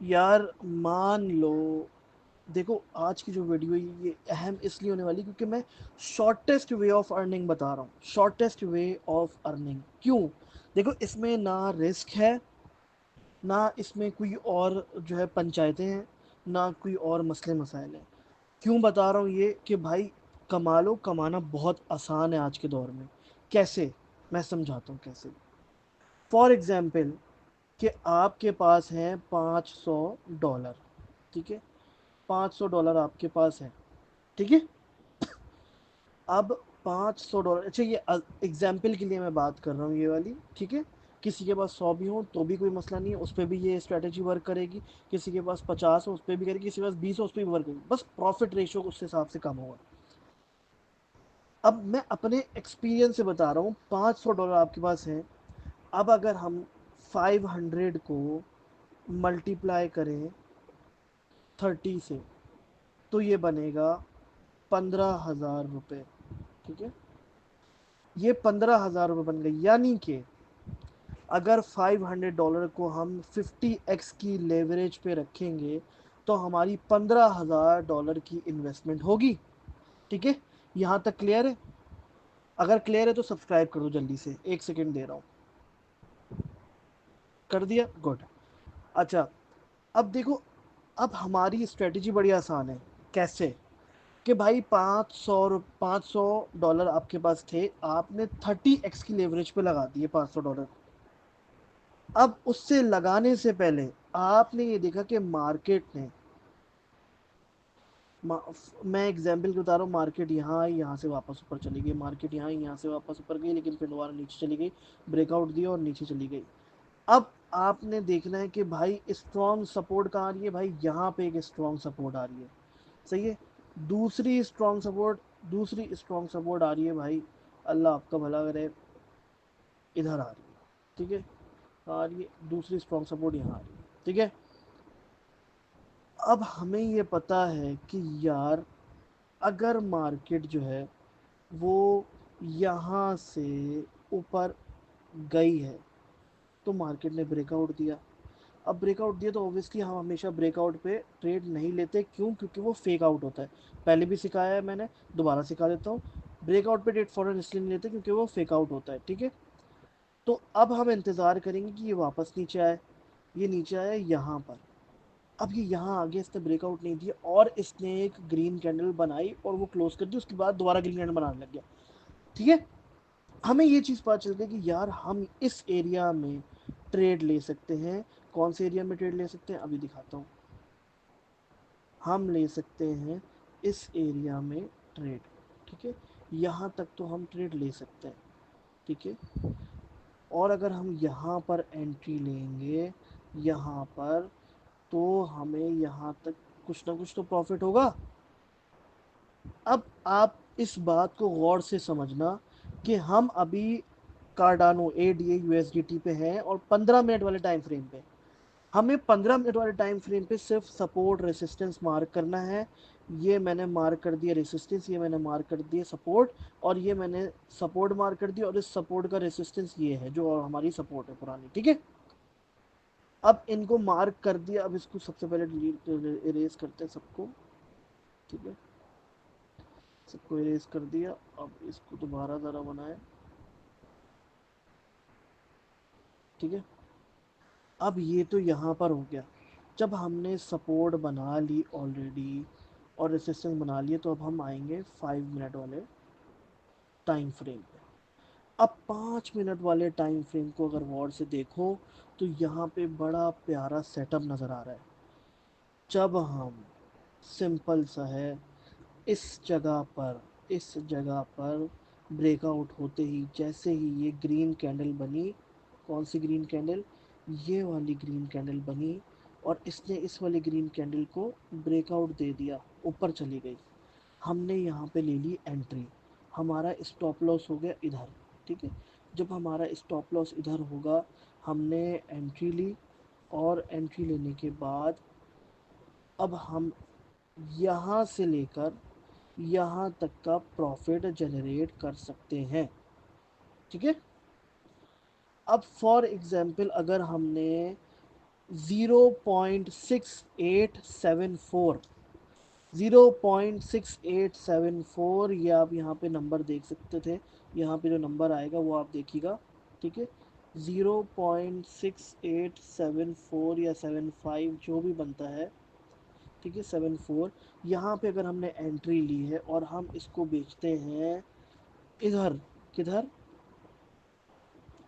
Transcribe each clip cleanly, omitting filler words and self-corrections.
यार मान लो, देखो आज की जो वीडियो है ये अहम इसलिए होने वाली क्योंकि मैं शॉर्टेस्ट वे ऑफ अर्निंग बता रहा हूँ। शॉर्टेस्ट वे ऑफ अर्निंग क्यों? देखो इसमें ना रिस्क है, ना इसमें कोई और जो है पंचायतें हैं, ना कोई और मसले मसाइल हैं। क्यों बता रहा हूँ ये कि भाई कमा लो, कमाना बहुत आसान है आज के दौर में। कैसे? मैं समझाता हूँ कैसे। फॉर एग्जाम्पल कि आपके पास हैं $500, ठीक है? $500 आपके पास है, ठीक है? अब $500, अच्छा ये एग्जाम्पल के लिए मैं बात कर रहा हूँ ये वाली, ठीक है? किसी के पास 100 भी हो तो भी कोई मसला नहीं है, उस पर भी ये स्ट्रेटेजी वर्क करेगी। किसी के पास 50 हो उस पर भी करेगी, किसी के पास 20 हो उस पर भी वर्क करेगी, बस प्रॉफिट रेशियो उस हिसाब से कम होगा। अब मैं अपने एक्सपीरियंस से बता रहा हूँ, $500 आपके पास है। अब अगर हम 500 को मल्टीप्लाई करें 30 से तो ये बनेगा 15,000 रुपये, ठीक है? ये 15,000 रुपये बन गए, यानी कि अगर $500 को हम 50x की लेवरेज पे रखेंगे तो हमारी $15,000 की इन्वेस्टमेंट होगी, ठीक है? यहाँ तक क्लियर है? अगर क्लियर है तो सब्सक्राइब कर दो जल्दी से, 1 सेकेंड दे रहा हूँ। कर दिया? गुड। अच्छा, अब देखो, अब हमारी स्ट्रेटजी बड़ी आसान है। कैसे? कि भाई 500 डॉलर आपके पास थे, आपने 30x की लेवरेज पे लगा दिए $500। अब उससे लगाने से पहले आपने ये देखा कि मार्केट ने, मैं एग्जाम्पल बता रहा हूँ, मार्केट यहाँ आई, यहाँ से वापस ऊपर चली गई, मार्केट यहाँ आई, यहाँ से वापस ऊपर गई, लेकिन फिर दोबारा नीचे चली गई, ब्रेकआउट दिया और नीचे चली गई। अब आपने देखना है कि भाई स्ट्रॉन्ग सपोर्ट कहाँ आ रही है, भाई यहाँ पे एक स्ट्रॉन्ग सपोर्ट आ रही है, सही है? दूसरी स्ट्रॉन्ग सपोर्ट आ रही है भाई, अल्लाह आपका भला करे, इधर आ रही है, ठीक है? आ रही है दूसरी स्ट्रॉन्ग सपोर्ट, यहाँ आ रही है, ठीक है? अब हमें ये पता है कि यार अगर मार्केट जो है वो यहाँ से ऊपर गई है तो मार्केट ने ब्रेकआउट दिया। अब ब्रेकआउट दिया तो ऑब्वियसली हम हमेशा ब्रेकआउट पे ट्रेड नहीं लेते। क्यों? क्योंकि वो फेक आउट होता है। पहले भी सिखाया है मैंने, दोबारा सिखा देता हूँ। ब्रेकआउट पे ट्रेड फॉरन इसलिए नहीं लेते क्योंकि वो फेक आउट होता है, ठीक है? तो अब हम इंतज़ार करेंगे कि ये वापस नीचे आए। ये नीचे आया यहाँ पर। अब ये यहाँ आगे इसने ब्रेकआउट नहीं दिया और इसने एक ग्रीन कैंडल बनाई और वो क्लोज कर दी, उसके बाद दोबारा ग्रीन कैंडल बनाने लग गया, ठीक है? हमें ये चीज़ पता चल गई कि यार हम इस एरिया में ट्रेड ले सकते हैं। कौन से एरिया में ट्रेड ले सकते हैं अभी दिखाता हूँ। हम ले सकते हैं इस एरिया में ट्रेड, ठीक है? यहाँ तक तो हम ट्रेड ले सकते हैं, ठीक है? और अगर हम यहाँ पर एंट्री लेंगे यहाँ पर, तो हमें यहाँ तक कुछ ना कुछ तो प्रॉफिट होगा। अब आप इस बात को गौर से समझना कि हम अभी कार्डानो ADA USDT पे हैं और 15 मिनट वाले टाइम फ्रेम पे। हमें 15 मिनट वाले टाइम फ्रेम पे सिर्फ सपोर्ट रेसिस्टेंस मार्क करना है। ये मैंने मार्क कर दिया रेसिस्टेंस, ये मैंने मार्क कर दिया सपोर्ट, और ये मैंने सपोर्ट मार्क कर दिया, और इस सपोर्ट का रेसिस्टेंस ये है जो हमारी सपोर्ट है पुरानी, ठीक है? अब इनको मार्क कर दिया, अब इसको सबसे पहले डिलीट इरेज करते हैं सबको, ठीक है? सबको इरेज कर दिया। अब इसको दोबारा ज़रा बनाए, ठीक है? अब ये तो यहाँ पर हो गया। जब हमने सपोर्ट बना ली ऑलरेडी और रेसिस्टेंस बना लिए, तो अब हम आएंगे 5 मिनट वाले टाइम फ्रेम पे। अब 5 मिनट वाले टाइम फ्रेम को अगर गौर से देखो तो यहाँ पे बड़ा प्यारा सेटअप नज़र आ रहा है। जब हम, सिंपल सा है, इस जगह पर ब्रेकआउट होते ही, जैसे ही ये ग्रीन कैंडल बनी, कौन सी ग्रीन कैंडल? ये वाली ग्रीन कैंडल बनी, और इसने इस वाली ग्रीन कैंडल को ब्रेकआउट दे दिया, ऊपर चली गई। हमने यहाँ पे ले ली एंट्री, हमारा स्टॉप लॉस हो गया इधर, ठीक है? जब हमारा स्टॉप लॉस इधर होगा, हमने एंट्री ली, और एंट्री लेने के बाद अब हम यहाँ से लेकर यहाँ तक का प्रॉफिट जनरेट कर सकते हैं, ठीक है? अब फॉर एग्जांपल अगर हमने 0.6874, 0.6874, ये आप यहाँ पे नंबर देख सकते थे, यहाँ पे जो नंबर आएगा वो आप देखिएगा, ठीक है। 0.6874 या 75 जो भी बनता है, ठीक है, 74। यहाँ पे अगर हमने एंट्री ली है और हम इसको बेचते हैं इधर, किधर,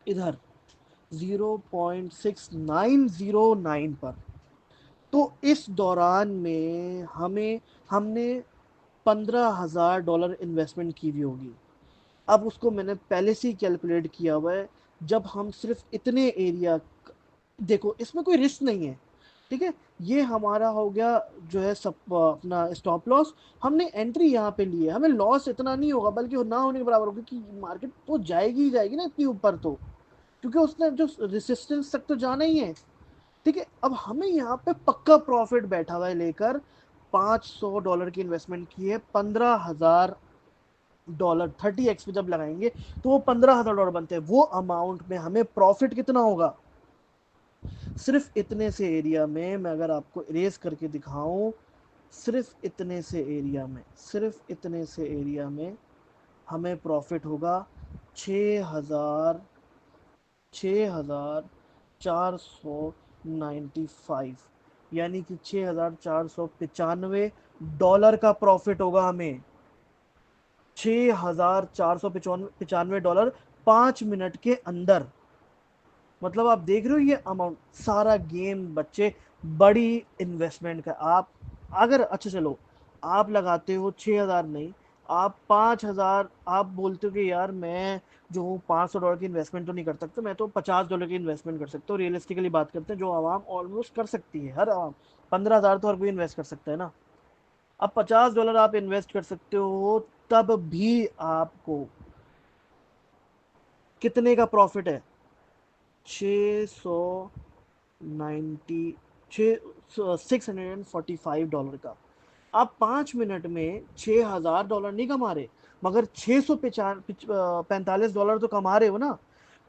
इधर 0.6909 पर, तो इस दौरान में हमें हमने $15,000 इन्वेस्टमेंट की हुई होगी। अब उसको मैंने पहले से ही कैलकुलेट किया हुआ है। जब हम सिर्फ इतने एरिया, देखो इसमें कोई रिस्क नहीं है, ठीक है, ये हमारा हो गया जो है सब अपना स्टॉप लॉस। हमने एंट्री यहाँ पे ली है, हमें लॉस इतना नहीं होगा बल्कि ना होने के बराबर होगा, क्योंकि मार्केट तो जाएगी ही जाएगी ना इतनी ऊपर, तो क्योंकि उसने जो रेसिस्टेंस तक तो जाना ही है, ठीक है। अब हमें यहाँ पे पक्का प्रॉफिट बैठा हुआ है लेकर, $500 की इन्वेस्टमेंट की है, $15,000, 30x पे जब लगाएंगे तो वो $15,000 बनते हैं। वो अमाउंट में हमें प्रॉफिट कितना होगा, सिर्फ इतने से एरिया में मैं अगर आपको इरेज करके दिखाऊं, सिर्फ इतने से एरिया में, सिर्फ इतने से एरिया में हमें प्रॉफिट होगा 6,000, 6,495, यानी कि $6,495 का प्रॉफिट होगा हमें, $6,495 5 मिनट के अंदर। मतलब आप देख रहे हो ये अमाउंट, सारा गेम बच्चे बड़ी इन्वेस्टमेंट का। आप अगर अच्छा चलो आप लगाते हो 6,000 नहीं, आप 5,000, आप बोलते हो कि यार मैं जो हूँ $500 की इन्वेस्टमेंट तो नहीं कर सकता, मैं तो $50 की इन्वेस्टमेंट कर सकता हूँ। रियलिस्टिकली बात करते हैं, जो आवाम ऑलमोस्ट कर सकती है, हर आवाम 15,000 तो हर कोई इन्वेस्ट कर सकता है ना। अब $50 आप इन्वेस्ट कर सकते हो, तब भी आपको कितने का प्रॉफिट है, 690, 645 डॉलर का। आप 5 मिनट में $6,000 नहीं कमा रहे, मगर $645 तो कमा रहे हो ना।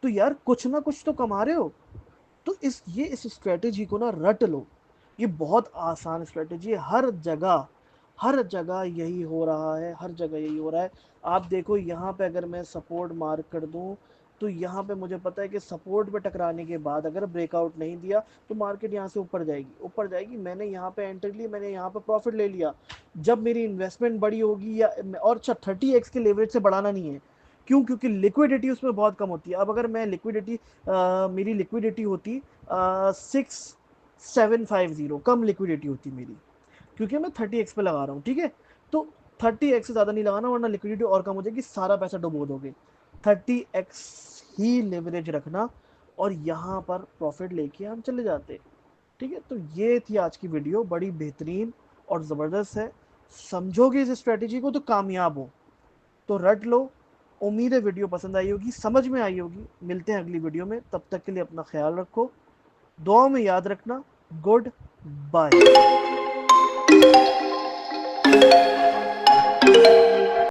तो यार कुछ ना कुछ तो कमा रहे हो। तो इस स्ट्रेटेजी को ना रट लो, ये बहुत आसान स्ट्रेटेजी है, हर जगह, हर जगह यही हो रहा है, हर जगह यही हो रहा है। आप देखो यहाँ पे अगर मैं सपोर्ट मार्क कर दूं, तो यहाँ पे मुझे पता है कि सपोर्ट पे टकराने के बाद अगर ब्रेकआउट नहीं दिया तो मार्केट यहाँ से ऊपर जाएगी, ऊपर जाएगी। मैंने यहाँ पे एंट्री ली, मैंने यहाँ पे प्रॉफिट ले लिया। जब मेरी इन्वेस्टमेंट बड़ी होगी या, और अच्छा 30x के लेवरेज से बढ़ाना नहीं है, क्यों, क्योंकि लिक्विडिटी उसमें बहुत कम होती है। अब अगर मैं लिक्विडिटी, मेरी लिक्विडिटी होती 6,750, कम लिक्विडिटी होती मेरी, क्योंकि मैं 30x पे लगा रहा हूँ, ठीक है। तो 30x से ज़्यादा नहीं लगाना, वरना लिक्विडिटी और कम हो जाएगी, सारा पैसा डुबो दोगे। 30x ही लेवरेज रखना, और यहाँ पर प्रॉफिट लेके हम चले जाते, ठीक है। तो ये थी आज की वीडियो, बड़ी बेहतरीन और ज़बरदस्त है। समझोगे इस स्ट्रेटेजी को तो कामयाब हो, तो रट लो। उम्मीद है वीडियो पसंद आई होगी, समझ में आई होगी। मिलते हैं अगली वीडियो में, तब तक के लिए अपना ख्याल रखो, दुआ में याद रखना। Good bye.